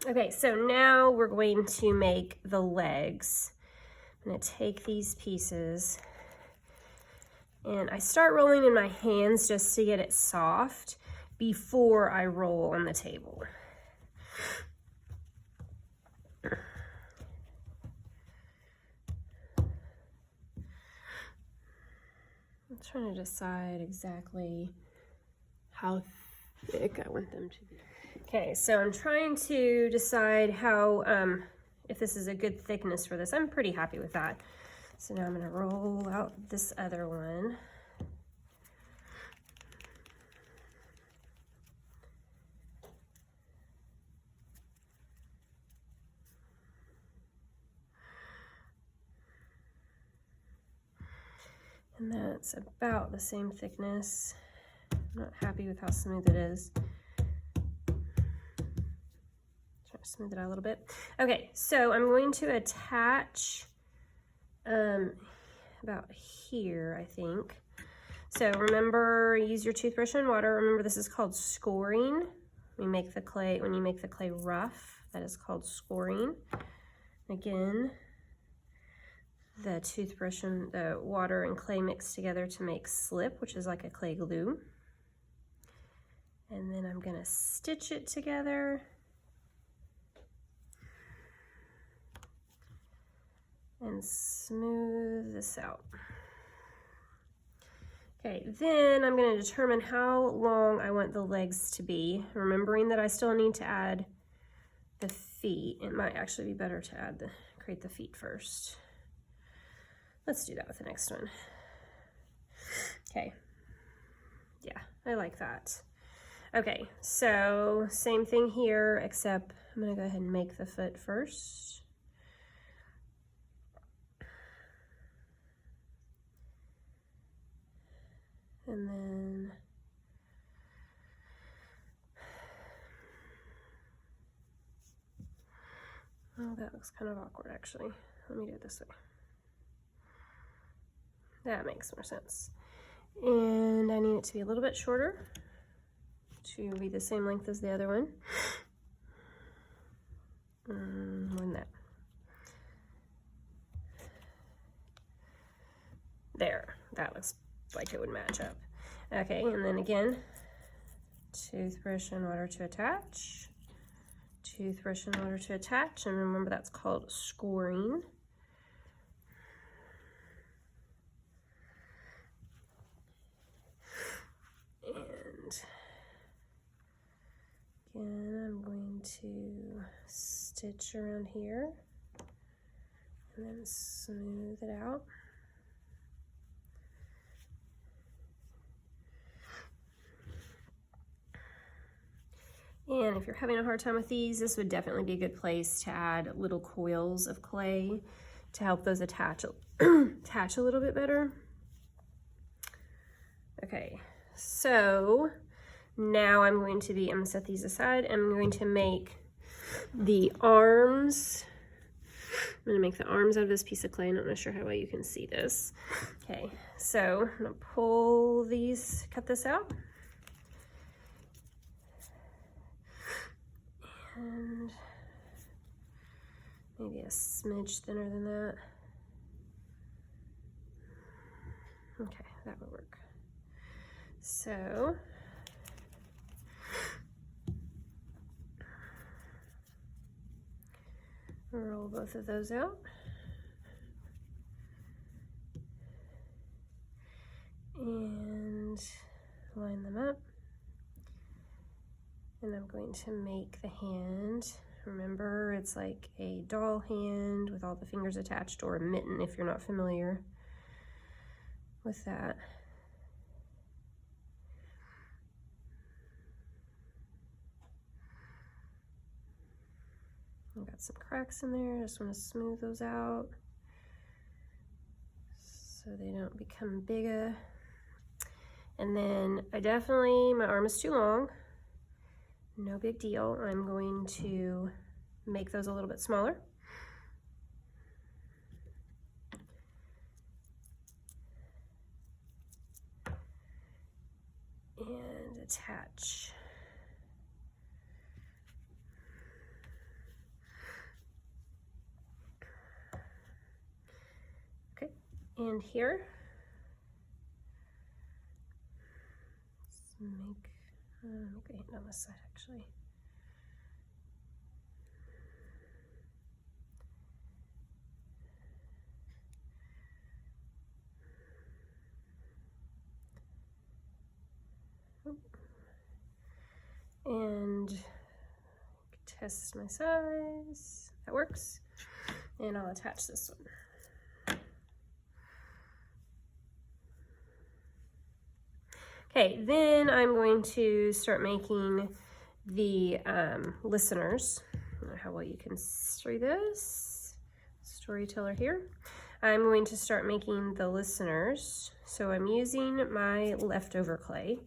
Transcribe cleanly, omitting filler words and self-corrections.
Okay, so now we're going to make the legs. I'm gonna take these pieces and I start rolling in my hands just to get it soft before I roll on the table. I'm trying to decide exactly how thick I want them to be. Okay, so I'm trying to decide how, if this is a good thickness for this. I'm pretty happy with that. So now I'm gonna roll out this other one. And that's about the same thickness. I'm not happy with how smooth it is. Try to smooth it out a little bit. Okay, so I'm going to attach about here, I think. So remember, use your toothbrush and water. Remember, this is called scoring. We make the clay, when you make the clay rough, that is called scoring. Again, the toothbrush and the water and clay mix together to make slip, which is like a clay glue. And then I'm gonna stitch it together. And smooth this out. Okay, then I'm going to determine how long I want the legs to be, remembering that I still need to add the feet. It might actually be better to create the feet first. Let's do that with the next one. Okay, yeah, I like that. Okay, so same thing here, except I'm going to go ahead and make the foot first. And then oh, that looks kind of awkward actually. Let me do it this way. That makes more sense. And I need it to be a little bit shorter to be the same length as the other one. More than that. There, that looks like it would match up. Okay, and then again, toothbrush and water to attach. Toothbrush and water to attach, and remember that's called scoring. And again, I'm going to stitch around here and then smooth it out. And if you're having a hard time with these, this would definitely be a good place to add little coils of clay to help those attach attach a little bit better. Okay, so now I'm going to set these aside. I'm going to make the arms. I'm going to make the arms out of this piece of clay. I'm not sure how well you can see this. Okay, so I'm going to pull these, cut this out. And maybe a smidge thinner than that. Okay, that would work. So roll both of those out. And line them up. And I'm going to make the hand. Remember, it's like a doll hand with all the fingers attached, or a mitten if you're not familiar with that. I've got some cracks in there. I just want to smooth those out so they don't become bigger. And then my arm is too long. No big deal. I'm going to make those a little bit smaller. And attach. And here. Let's make a hand on this side actually. And test my size. That works. And I'll attach this one. Okay, then I'm going to start making the listeners. I don't know how well you can see this. Storyteller here. I'm going to start making the listeners. So I'm using my leftover clay.